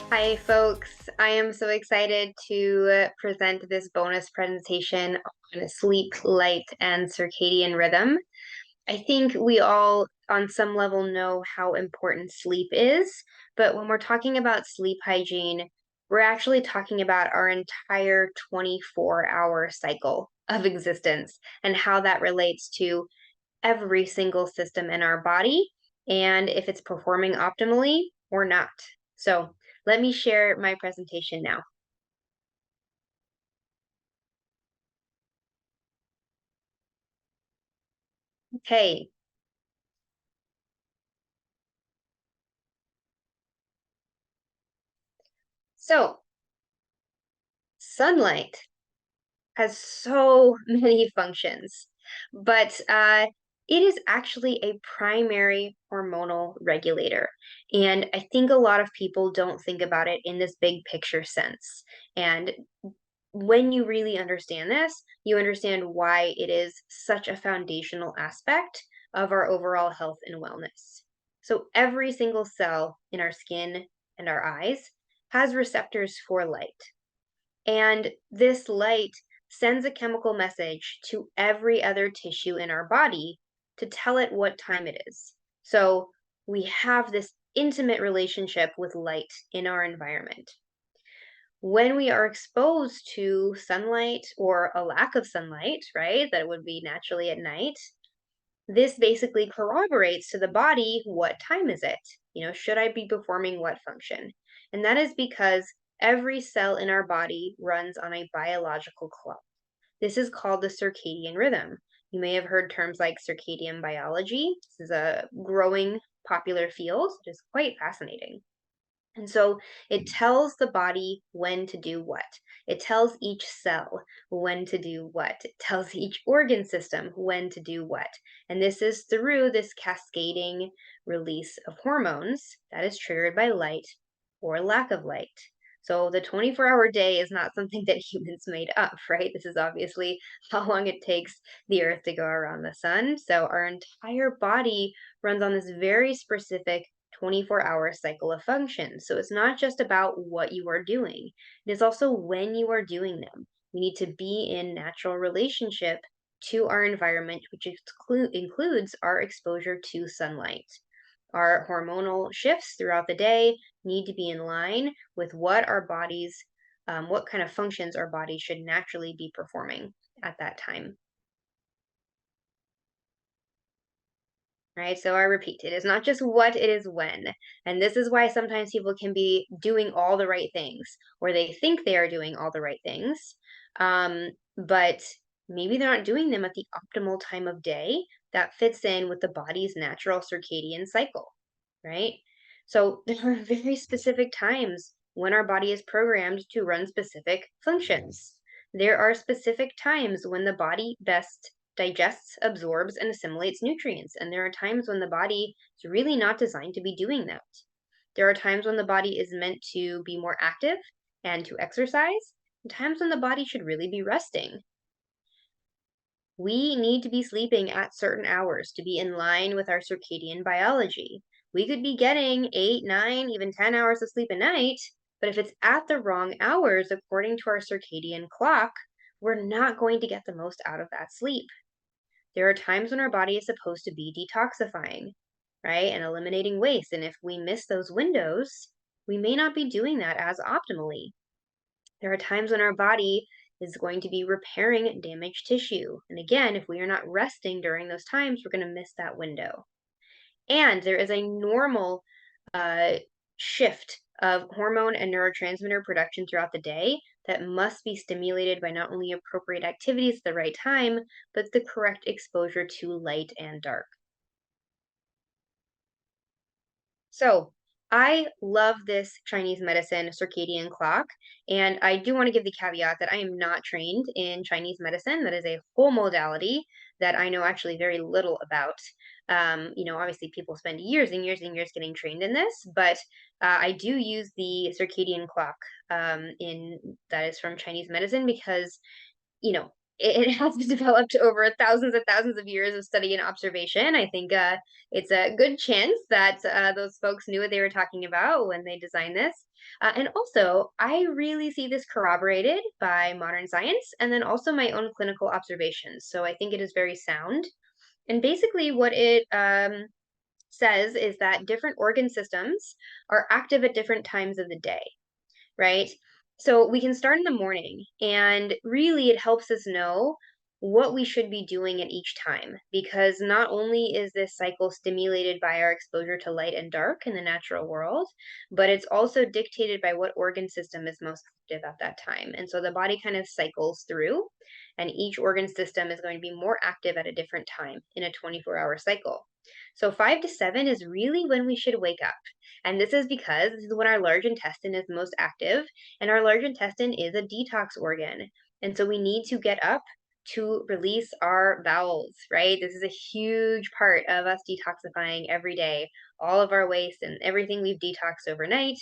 Hi, folks. I am so excited to present this bonus presentation on sleep, light, and circadian rhythm. I think we all, on some level, know how important sleep is, but when we're talking about sleep hygiene, we're actually talking about our entire 24-hour cycle of existence and how that relates to every single system in our body and if it's performing optimally or not. So let me share my presentation now. Okay, so sunlight has so many functions, but it is actually a primary hormonal regulator. And I think a lot of people don't think about it in this big picture sense. And when you really understand this, you understand why it is such a foundational aspect of our overall health and wellness. So, every single cell in our skin and our eyes has receptors for light. And this light sends a chemical message to every other tissue in our body to tell it what time it is. So, we have this intimate relationship with light in our environment. When we are exposed to sunlight or a lack of sunlight, right, that would be naturally at night, this basically corroborates to the body what time is it? Should I be performing what function? And that is because every cell in our body runs on a biological clock. This is called the circadian rhythm. You may have heard terms like circadian biology. This is a growing popular field. It is quite fascinating. And so it tells the body when to do what. It tells each cell when to do what. It tells each organ system when to do what. And this is through this cascading release of hormones that is triggered by light or lack of light. So the 24-hour day is not something that humans made up, right? This is obviously how long it takes the earth to go around the sun. So our entire body runs on this very specific 24-hour cycle of functions. So it's not just about what you are doing, it is also when you are doing them. We need to be in natural relationship to our environment, which includes our exposure to sunlight. Our hormonal shifts throughout the day need to be in line with what kind of functions our body should naturally be performing at that time. Right? So I repeat, it is not just what, it is when. And this is why sometimes people can be doing all the right things, or they think they are doing all the right things, but maybe they're not doing them at the optimal time of day that fits in with the body's natural circadian cycle, right? So there are very specific times when our body is programmed to run specific functions. There are specific times when the body best digests, absorbs, and assimilates nutrients. And there are times when the body is really not designed to be doing that. There are times when the body is meant to be more active and to exercise, and times when the body should really be resting. We need to be sleeping at certain hours to be in line with our circadian biology. We could be getting 8, 9, even 10 hours of sleep a night, but if it's at the wrong hours according to our circadian clock, we're not going to get the most out of that sleep. There are times when our body is supposed to be detoxifying, right? And eliminating waste. And if we miss those windows, we may not be doing that as optimally. There are times when our body is going to be repairing damaged tissue. And again, if we are not resting during those times, we're going to miss that window. And there is a normal uh, shift of hormone and neurotransmitter production throughout the day that must be stimulated by not only appropriate activities at the right time, but the correct exposure to light and dark. So, I love this Chinese medicine circadian clock, and I do want to give the caveat that I am not trained in Chinese medicine. That is a whole modality that I know actually very little about. Obviously, people spend years and years and years getting trained in this, but I do use the circadian clock in that is from Chinese medicine because it has been developed over thousands and thousands of years of study and observation. I think it's a good chance that those folks knew what they were talking about when they designed this. And also, I really see this corroborated by modern science and then also my own clinical observations. So I think it is very sound. And basically, what it says is that different organ systems are active at different times of the day, right? So we can start in the morning, and really it helps us know what we should be doing at each time, because not only is this cycle stimulated by our exposure to light and dark in the natural world, but it's also dictated by what organ system is most active at that time. And so the body kind of cycles through, and each organ system is going to be more active at a different time in a 24-hour cycle. So 5 to 7 is really when we should wake up. And this is because this is when our large intestine is most active, and our large intestine is a detox organ. And so we need to get up to release our bowels, right? This is a huge part of us detoxifying every day. All of our waste and everything we've detoxed overnight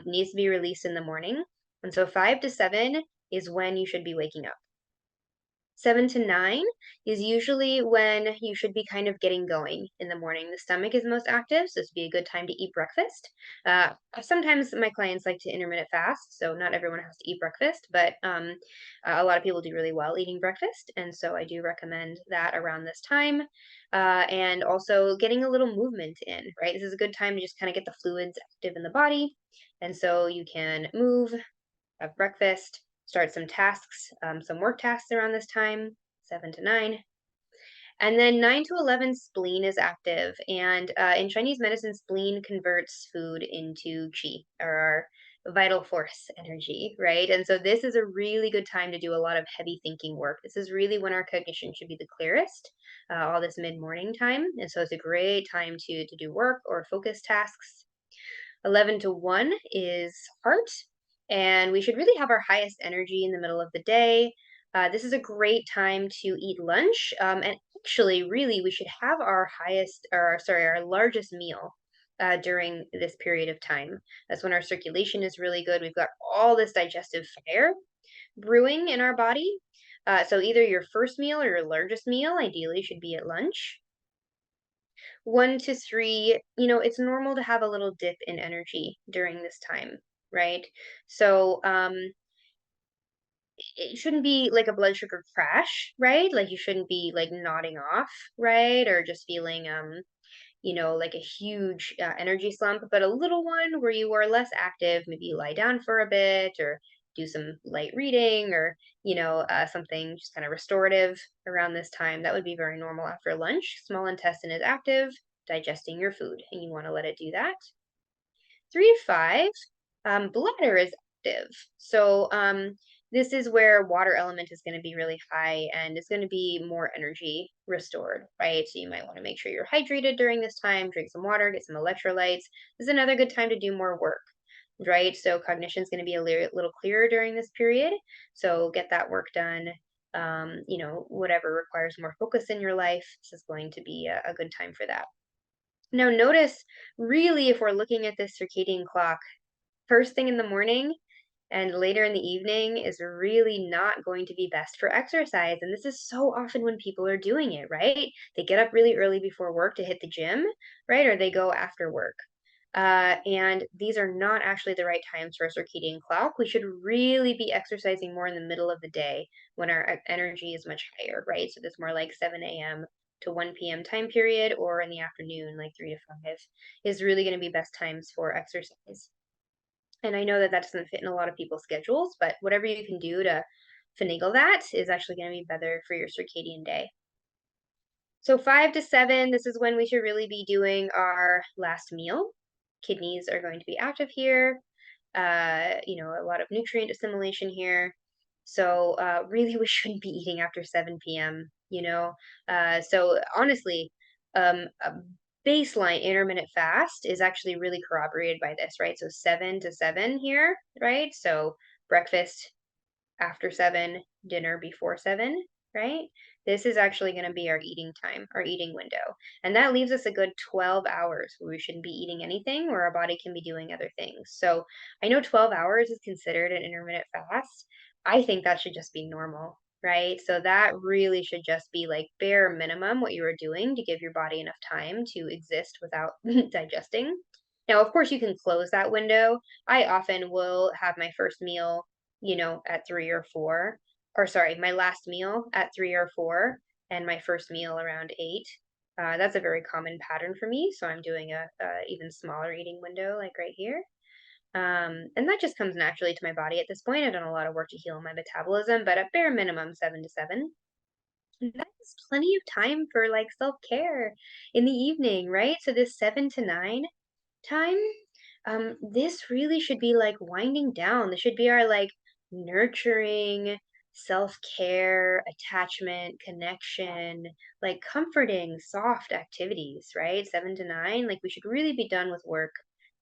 needs to be released in the morning. And so 5 to 7 is when you should be waking up. 7 to 9 is usually when you should be kind of getting going in the morning. The stomach is most active, so this would be a good time to eat breakfast. Sometimes my clients like to intermittent fast, so not everyone has to eat breakfast, but a lot of people do really well eating breakfast, and so I do recommend that around this time. And also getting a little movement in, right? This is a good time to just kind of get the fluids active in the body, and so you can move, have breakfast, start some tasks, some work tasks around this time, 7 to 9. And then 9 to 11, spleen is active. And in Chinese medicine, spleen converts food into qi, or our vital force energy, right? And so this is a really good time to do a lot of heavy thinking work. This is really when our cognition should be the clearest, all this mid morning time. And so it's a great time to do work or focus tasks. 11 to 1 is heart, and we should really have our highest energy in the middle of the day. This is a great time to eat lunch, and actually, really, we should have our highest, or sorry, our largest meal during this period of time. That's when our circulation is really good. We've got all this digestive fire brewing in our body. So either your first meal or your largest meal, ideally, should be at lunch. 1 to 3, it's normal to have a little dip in energy during this time, right? So, it shouldn't be like a blood sugar crash, right? Like you shouldn't be like nodding off, right? Or just feeling, like a huge energy slump, but a little one where you are less active, maybe you lie down for a bit or do some light reading or, something just kind of restorative around this time. That would be very normal after lunch. Small intestine is active, digesting your food, and you want to let it do that. 3 to 5, bladder is active. So this is where water element is going to be really high and it's going to be more energy restored, right? So you might want to make sure you're hydrated during this time, drink some water, get some electrolytes. This is another good time to do more work, right? So cognition is going to be a little clearer during this period. So get that work done. Whatever requires more focus in your life, this is going to be a good time for that. Now, notice really if we're looking at this circadian clock, first thing in the morning and later in the evening is really not going to be best for exercise. And this is so often when people are doing it, right? They get up really early before work to hit the gym, right? Or they go after work. And these are not actually the right times for a circadian clock. We should really be exercising more in the middle of the day when our energy is much higher, right? So this more like 7 a.m. to 1 p.m. time period, or in the afternoon, like 3 to 5, is really going to be best times for exercise. And I know that that doesn't fit in a lot of people's schedules, but whatever you can do to finagle that is actually going to be better for your circadian day. So 5 to 7, this is when we should really be doing our last meal. Kidneys are going to be active here. A lot of nutrient assimilation here. So really, we shouldn't be eating after 7 p.m. So honestly, a baseline intermittent fast is actually really corroborated by this, right? So 7 to 7 here, right? So breakfast after 7, dinner before 7, right? This is actually going to be our eating time, our eating window. And that leaves us a good 12 hours where we shouldn't be eating anything, where our body can be doing other things. So I know 12 hours is considered an intermittent fast. I think that should just be normal, right? So that really should just be like bare minimum what you are doing to give your body enough time to exist without digesting. Now, of course, you can close that window. I often will have my first meal, at 3 or 4, or sorry, my last meal at 3 or 4, and my first meal around 8. That's a very common pattern for me. So I'm doing a even smaller eating window, like right here. And that just comes naturally to my body at this point. I've done a lot of work to heal my metabolism, but at bare minimum, 7 to 7. And that is plenty of time for like self care in the evening, right? So this 7 to 9 time, this really should be like winding down. This should be our like nurturing, self care, attachment, connection, like comforting, soft activities, right? 7 to 9, like we should really be done with work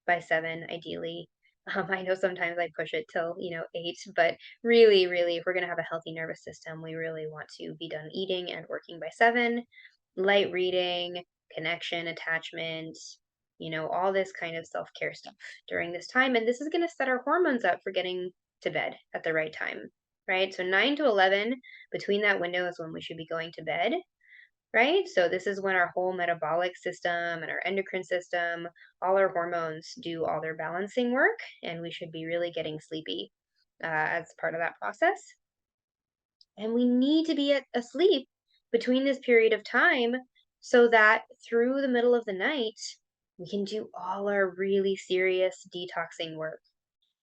by 7, ideally. I know sometimes I push it till, 8, but really, really, if we're going to have a healthy nervous system, we really want to be done eating and working by 7. Light reading, connection, attachment, all this kind of self care stuff during this time. And this is going to set our hormones up for getting to bed at the right time, right? So 9 to 11, between that window is when we should be going to bed, right? So this is when our whole metabolic system and our endocrine system, all our hormones do all their balancing work, and we should be really getting sleepy as part of that process. And we need to be asleep between this period of time so that through the middle of the night, we can do all our really serious detoxing work,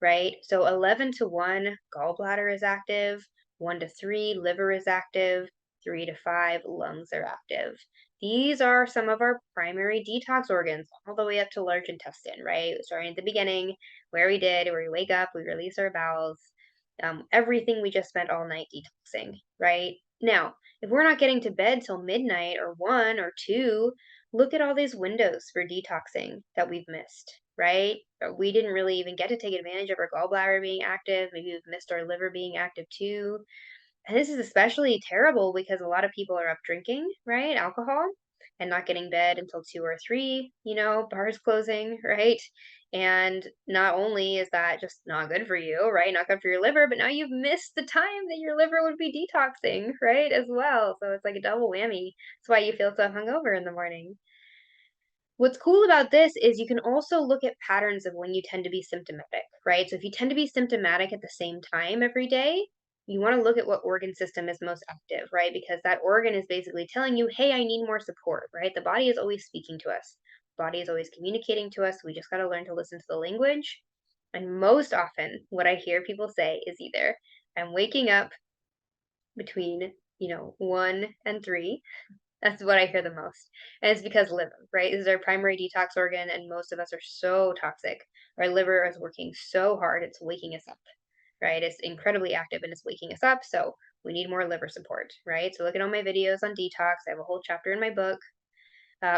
right? So 11 to 1, gallbladder is active, 1 to 3, liver is active, 3 to 5, lungs are active. These are some of our primary detox organs, all the way up to large intestine, right? Starting at the beginning, where we wake up, we release our bowels, everything we just spent all night detoxing, right? Now, if we're not getting to bed till midnight or 1 or 2, look at all these windows for detoxing that we've missed, right? Or we didn't really even get to take advantage of our gallbladder being active. Maybe we've missed our liver being active too. And this is especially terrible because a lot of people are up drinking, right? Alcohol, and not getting bed until 2 or 3, bars closing, right? And not only is that just not good for you, right? Not good for your liver, but now you've missed the time that your liver would be detoxing, right? As well. So it's like a double whammy. That's why you feel so hungover in the morning. What's cool about this is you can also look at patterns of when you tend to be symptomatic, right? So if you tend to be symptomatic at the same time every day, you want to look at what organ system is most active, right? Because that organ is basically telling you, hey, I need more support, right? The body is always speaking to us. The body is always communicating to us. We just got to learn to listen to the language. And most often, what I hear people say is either I'm waking up between, 1 and 3. That's what I hear the most. And it's because liver, right? This is our primary detox organ, and most of us are so toxic. Our liver is working so hard, it's waking us up, right? It's incredibly active and it's waking us up. So we need more liver support, right? So look at all my videos on detox. I have a whole chapter in my book.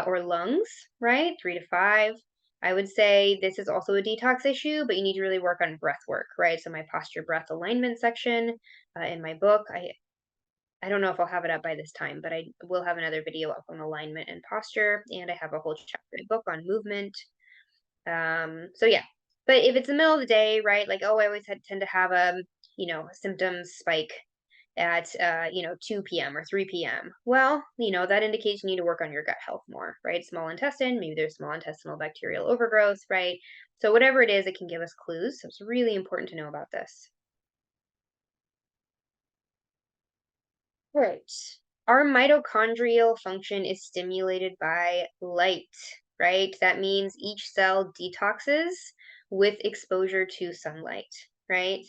Or lungs, right? 3 to 5. I would say this is also a detox issue, but you need to really work on breath work, right? So my posture breath alignment section in my book, I don't know if I'll have it up by this time, but I will have another video up on alignment and posture, and I have a whole chapter in the book on movement. So yeah, but if it's the middle of the day, right? Like, oh, I always tend to have symptoms spike at 2 p.m. or 3 p.m. Well, that indicates you need to work on your gut health more, right? Small intestine, maybe there's small intestinal bacterial overgrowth, right? So whatever it is, it can give us clues. So it's really important to know about this. Right. Our mitochondrial function is stimulated by light, right? That means each cell detoxes with exposure to sunlight, right?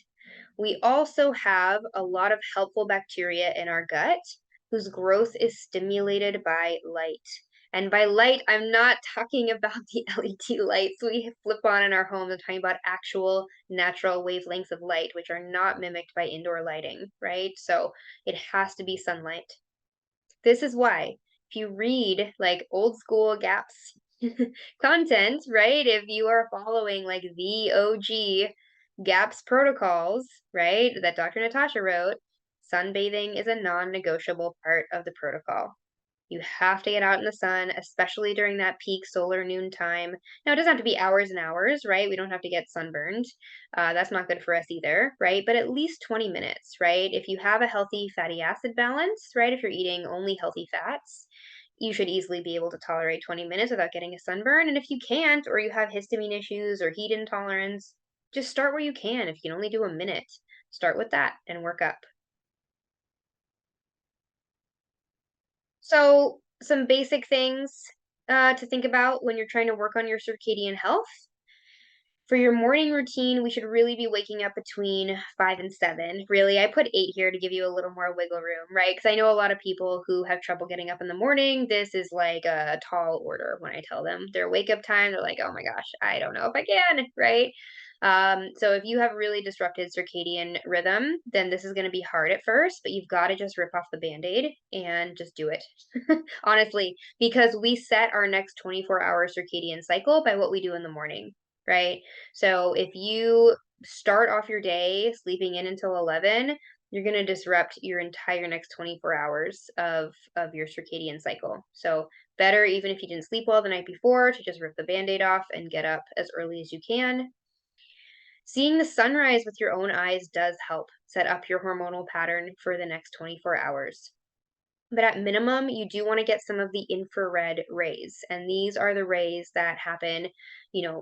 We also have a lot of helpful bacteria in our gut whose growth is stimulated by light. And by light, I'm not talking about the LED lights we flip on in our homes. I'm talking about actual natural wavelengths of light, which are not mimicked by indoor lighting, right? So it has to be sunlight. This is why if you read like old school GAPS content, right? If you are following like the OG GAPS protocols, right, that Dr. Natasha wrote, sunbathing is a non-negotiable part of the protocol. You have to get out in the sun, especially during that peak solar noon time. Now, it doesn't have to be hours and hours, right? We don't have to get sunburned. That's not good for us either, right? But at least 20 minutes, right? If you have a healthy fatty acid balance, right? If you're eating only healthy fats, you should easily be able to tolerate 20 minutes without getting a sunburn. And if you can't, or you have histamine issues or heat intolerance, just start where you can. If you can only do a minute, start with that and work up. So, some basic things to think about when you're trying to work on your circadian health. For your morning routine, we should really be waking up between 5 and 7. Really, I put 8 here to give you a little more wiggle room, right? Because I know a lot of people who have trouble getting up in the morning. This is like a tall order when I tell them their wake up time. They're like, oh my gosh, I don't know if I can, right? So if you have really disrupted circadian rhythm, then this is going to be hard at first, but you've got to just rip off the band-aid and just do it. Honestly, because we set our next 24-hour circadian cycle by what we do in the morning, right? So if you start off your day sleeping in until 11, you're going to disrupt your entire next 24 hours of your circadian cycle. So better, even if you didn't sleep well the night before, to just rip the band-aid off and get up as early as you can. Seeing the sunrise with your own eyes does help set up your hormonal pattern for the next 24 hours. But at minimum, you do want to get some of the infrared rays. And these are the rays that happen,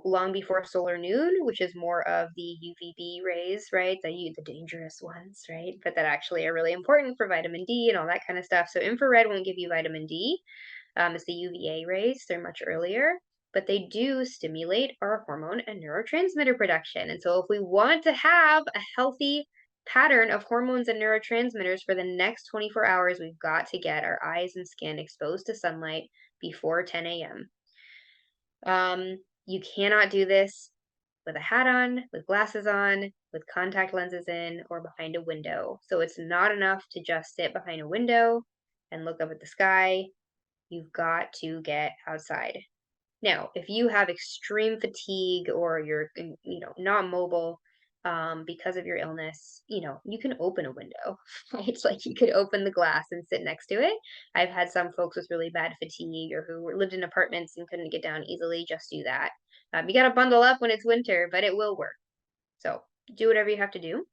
long before solar noon, which is more of the UVB rays, right? The dangerous ones, right? But that actually are really important for vitamin D and all that kind of stuff. So infrared won't give you vitamin D. It's the UVA rays. They're much earlier, but they do stimulate our hormone and neurotransmitter production. And so if we want to have a healthy pattern of hormones and neurotransmitters for the next 24 hours, we've got to get our eyes and skin exposed to sunlight before 10 a.m. You cannot do this with a hat on, with glasses on, with contact lenses in, or behind a window. So it's not enough to just sit behind a window and look up at the sky. You've got to get outside. Now, if you have extreme fatigue or you're, not mobile because of your illness, you can open a window, right? It's like you could open the glass and sit next to it. I've had some folks with really bad fatigue or who lived in apartments and couldn't get down easily. Just do that. You got to bundle up when it's winter, but it will work. So do whatever you have to do.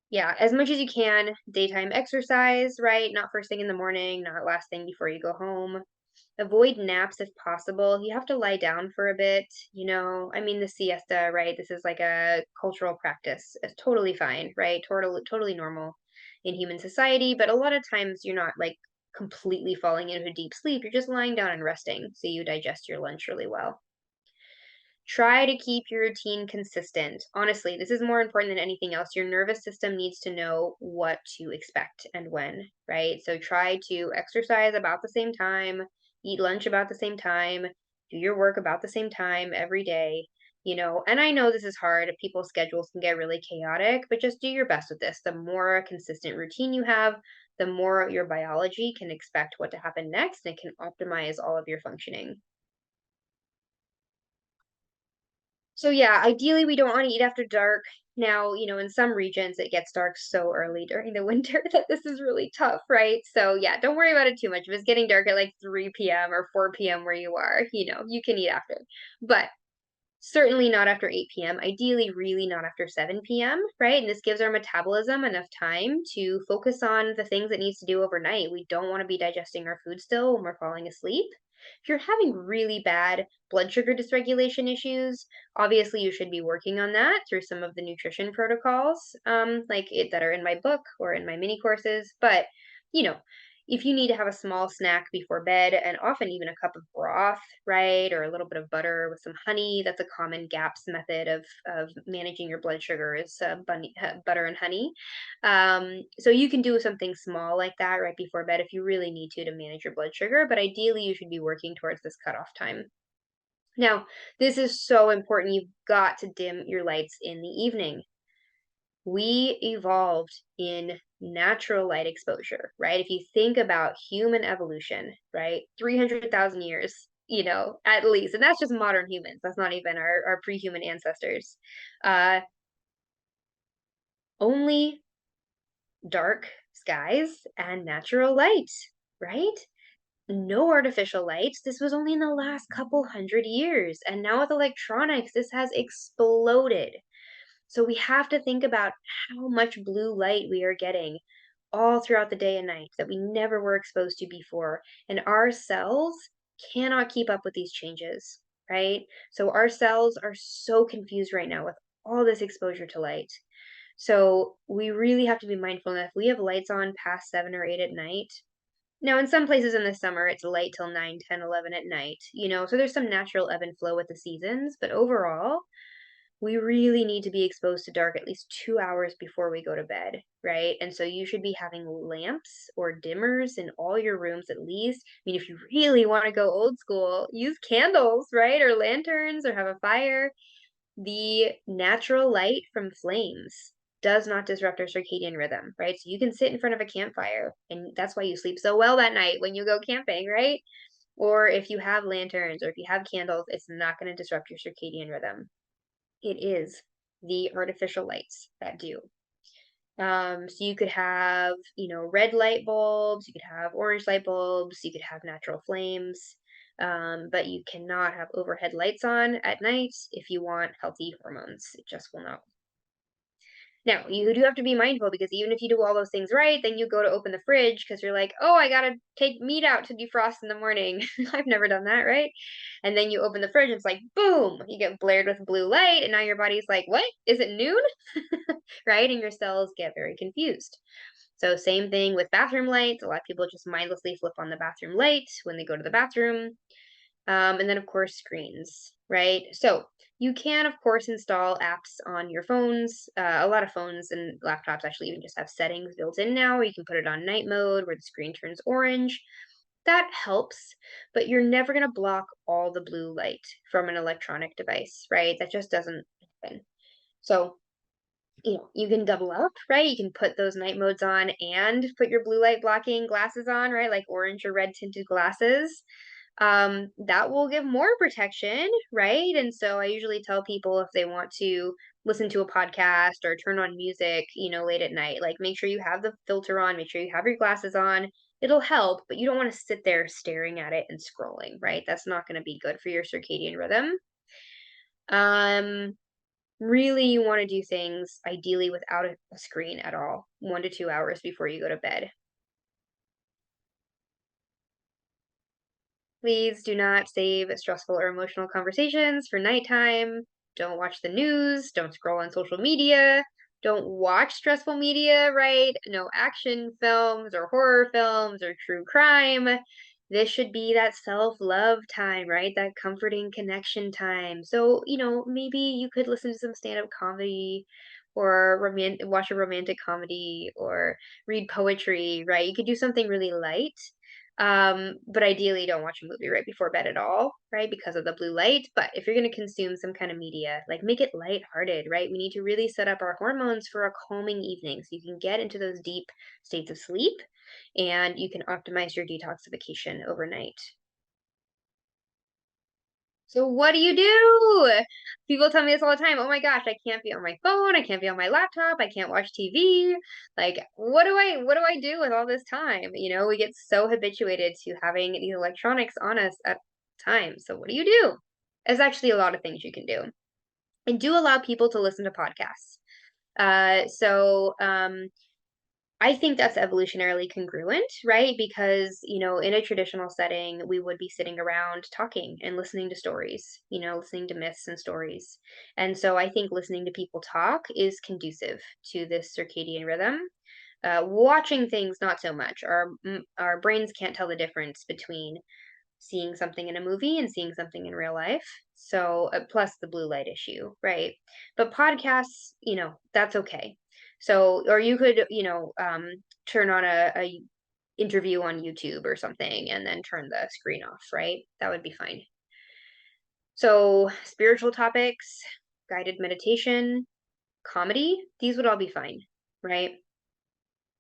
Yeah, as much as you can, daytime exercise, right? Not first thing in the morning, not last thing before you go home. Avoid naps if possible. You have to lie down for a bit, I mean, the siesta, right? This is like a cultural practice. It's totally fine, right? Totally normal in human society, but a lot of times you're not like completely falling into a deep sleep. You're just lying down and resting so you digest your lunch really well. Try to keep your routine consistent. Honestly, this is more important than anything else. Your nervous system needs to know what to expect and when, right? So try to exercise about the same time, eat lunch about the same time, do your work about the same time every day, And I know this is hard. People's schedules can get really chaotic, but just do your best with this. The more consistent routine you have, the more your biology can expect what to happen next and can optimize all of your functioning. So yeah, ideally we don't want to eat after dark. Now, in some regions it gets dark so early during the winter that this is really tough, right? So yeah, don't worry about it too much. If it's getting dark at like 3 p.m. or 4 p.m. where you are, you can eat after. But certainly not after 8 p.m. Ideally, really not after 7 p.m., right? And this gives our metabolism enough time to focus on the things it needs to do overnight. We don't want to be digesting our food still when we're falling asleep. If you're having really bad blood sugar dysregulation issues, obviously you should be working on that through some of the nutrition protocols, that are in my book or in my mini courses. But you know, if you need to have a small snack before bed and often even a cup of broth, right, or a little bit of butter with some honey, that's a common GAPS method of managing your blood sugar is butter and honey. So you can do something small like that right before bed if you really need to manage your blood sugar, but ideally you should be working towards this cutoff time. Now, this is so important. You've got to dim your lights in the evening. We evolved in natural light exposure, right? If you think about human evolution, right? 300,000 years, at least. And that's just modern humans. That's not even our pre-human ancestors. Uh, Only dark skies, and natural light, right? No artificial lights. This was only in the last couple hundred years. And now with electronics, this has exploded. So we have to think about how much blue light we are getting all throughout the day and night that we never were exposed to before. And our cells cannot keep up with these changes, right? So our cells are so confused right now with all this exposure to light. So we really have to be mindful that if we have lights on past 7 or 8 at night, now in some places in the summer it's light till 9, 10, 11 at night, so there's some natural ebb and flow with the seasons, but overall, we really need to be exposed to dark at least 2 hours before we go to bed, right? And so you should be having lamps or dimmers in all your rooms at least. I mean, if you really want to go old school, use candles, right? Or lanterns or have a fire. The natural light from flames does not disrupt our circadian rhythm, right? So you can sit in front of a campfire, and that's why you sleep so well that night when you go camping, right? Or if you have lanterns or if you have candles, it's not going to disrupt your circadian rhythm. It is the artificial lights that do. So you could have, red light bulbs, you could have orange light bulbs, you could have natural flames, but you cannot have overhead lights on at night if you want healthy hormones. It just will not. Now, you do have to be mindful because even if you do all those things right, then you go to open the fridge because you're like, oh, I gotta take meat out to defrost in the morning. I've never done that, right? And then you open the fridge and it's like, boom, you get blared with blue light, and now your body's like, what? Is it noon? Right? And your cells get very confused. So, same thing with bathroom lights. A lot of people just mindlessly flip on the bathroom light when they go to the bathroom. And then, of course, screens, right? So you can, of course, install apps on your phones. A lot of phones and laptops actually even just have settings built in now where you can put it on night mode where the screen turns orange. That helps, but you're never going to block all the blue light from an electronic device, right? That just doesn't happen. So, you can double up, right? You can put those night modes on and put your blue light blocking glasses on, right? Like orange or red tinted glasses. That will give more protection, right? And so I usually tell people if they want to listen to a podcast or turn on music, late at night, like make sure you have the filter on, make sure you have your glasses on. It'll help, but you don't want to sit there staring at it and scrolling, right? That's not going to be good for your circadian rhythm. Um, Really, you want to do things ideally without a screen at all, 1 to 2 hours before you go to bed. Please do not save stressful or emotional conversations for nighttime. Don't watch the news. Don't scroll on social media. Don't watch stressful media, right? No action films or horror films or true crime. This should be that self love time, right? That comforting connection time. So, maybe you could listen to some stand up comedy or watch a romantic comedy or read poetry, right? You could do something really light, but ideally don't watch a movie right before bed at all, right? Because of the blue light. But if you're going to consume some kind of media, like make it lighthearted, right? We need to really set up our hormones for a calming evening so you can get into those deep states of sleep and you can optimize your detoxification overnight. So what do you do? People tell me this all the time. Oh my gosh, I can't be on my phone, I can't be on my laptop, I can't watch TV. Like, what do I do with all this time? We get so habituated to having these electronics on us at times. So what do you do? There's actually a lot of things you can do. And do allow people to listen to podcasts. I think that's evolutionarily congruent, right? Because, in a traditional setting, we would be sitting around talking and listening to stories, listening to myths and stories. And so I think listening to people talk is conducive to this circadian rhythm. Watching things, not so much. Our brains can't tell the difference between seeing something in a movie and seeing something in real life. So, plus the blue light issue, right? But podcasts, that's okay. So, or you could, turn on a interview on YouTube or something and then turn the screen off, right? That would be fine. So, spiritual topics, guided meditation, comedy, these would all be fine, right?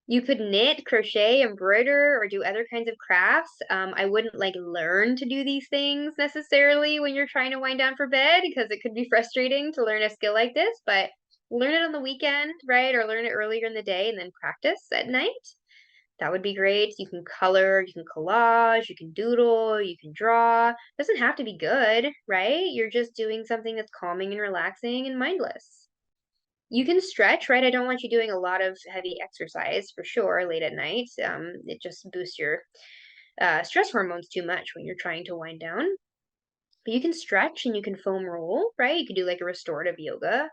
You could knit, crochet, embroider, or do other kinds of crafts. I wouldn't like learn to do these things necessarily when you're trying to wind down for bed because it could be frustrating to learn a skill like this, but learn it on the weekend, right? Or learn it earlier in the day and then practice at night. That would be great. You can color, you can collage, you can doodle, you can draw. Doesn't have to be good, right? You're just doing something that's calming and relaxing and mindless. You can stretch, right? I don't want you doing a lot of heavy exercise for sure late at night. It just boosts your stress hormones too much when you're trying to wind down. But you can stretch and you can foam roll, right? You could do like a restorative yoga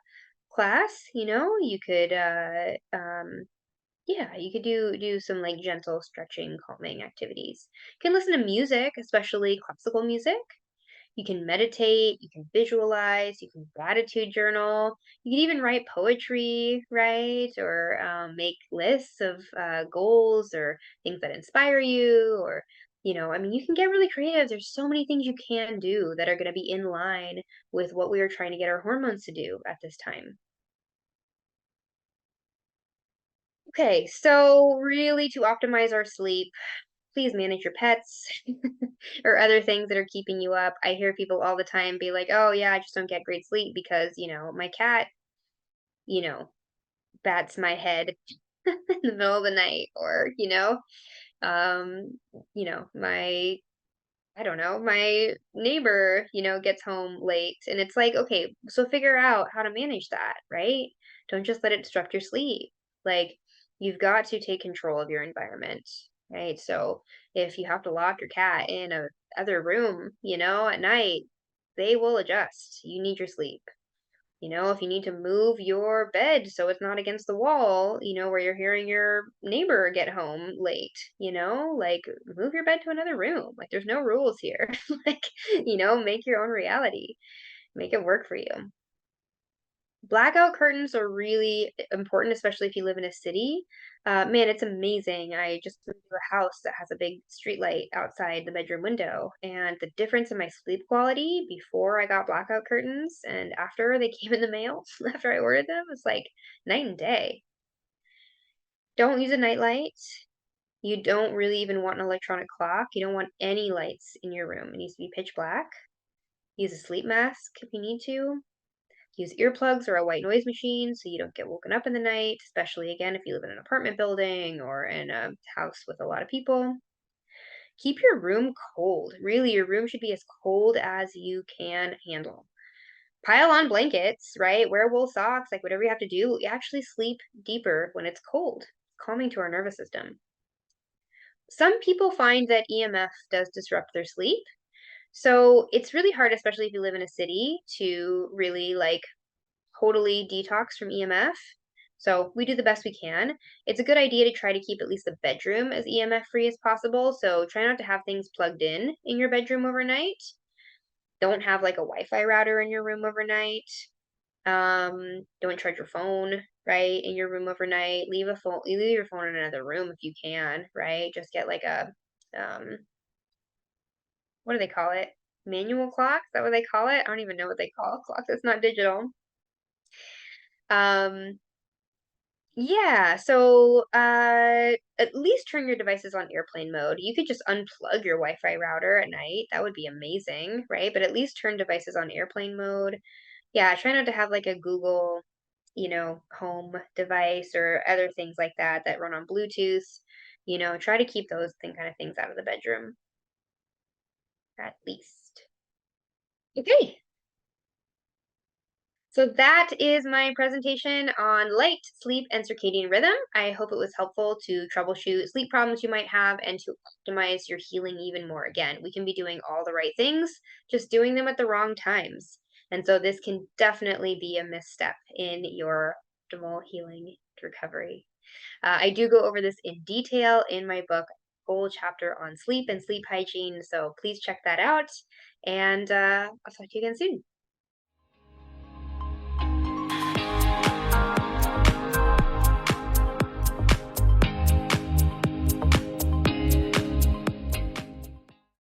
class, you could yeah, you could do some like gentle stretching, calming activities. You can listen to music, especially classical music. You can meditate, you can visualize, you can gratitude journal. You can even write poetry, right? Or make lists of goals or things that inspire you. Or, I mean, you can get really creative. There's so many things you can do that are going to be in line with what we are trying to get our hormones to do at this time. Okay, so really to optimize our sleep, please manage your pets or other things that are keeping you up. I hear people all the time be like, "Oh yeah, I just don't get great sleep because, my cat, you know, bats my head in the middle of the night or, um, my I don't know, my neighbor, gets home late." And it's like, okay, so figure out how to manage that, right? Don't just let it disrupt your sleep. Like, you've got to take control of your environment, right? So if you have to lock your cat in a other room, at night, they will adjust. You need your sleep. If you need to move your bed so it's not against the wall, where you're hearing your neighbor get home late, like move your bed to another room. Like there's no rules here. Like, make your own reality, make it work for you. Blackout curtains are really important, especially if you live in a city. Man, it's amazing. I just moved to a house that has a big street light outside the bedroom window, and the difference in my sleep quality before I got blackout curtains and after they came in the mail, after I ordered them, was like night and day. Don't use a nightlight. You don't really even want an electronic clock. You don't want any lights in your room. It needs to be pitch black. Use a sleep mask if you need to. Use earplugs or a white noise machine so you don't get woken up in the night, especially again if you live in an apartment building or in a house with a lot of people. Keep your room cold. Really, your room should be as cold as you can handle. Pile on blankets, right? Wear wool socks, like whatever you have to do. You actually sleep deeper when it's cold, calming to our nervous system. Some people find that EMF does disrupt their sleep. So it's really hard, especially if you live in a city, to really like totally detox from EMF. So we do the best we can. It's a good idea to try to keep at least the bedroom as EMF free as possible. So try not to have things plugged in your bedroom overnight. Don't have like a Wi-Fi router in your room overnight. Don't charge your phone, right, in your room overnight. Leave your phone in another room if you can, right? Just get like a um what do they call it? Manual clock? Is that what they call it? I don't even know what they call a clock that's not digital. Um, Yeah, so at least turn your devices on airplane mode. You could just unplug your Wi-Fi router at night. That would be amazing, right? But at least turn devices on airplane mode. Yeah, try not to have like a Google, home device or other things like that that run on Bluetooth. Try to keep those kind of things out of the bedroom at least. Okay, so that is my presentation on light, sleep, and circadian rhythm. I hope it was helpful to troubleshoot sleep problems you might have and to optimize your healing even more. Again, we can be doing all the right things, just doing them at the wrong times. And so this can definitely be a misstep in your optimal healing recovery. I do go over this in detail in my book, whole chapter on sleep and sleep hygiene. So please check that out. And I'll talk to you again soon.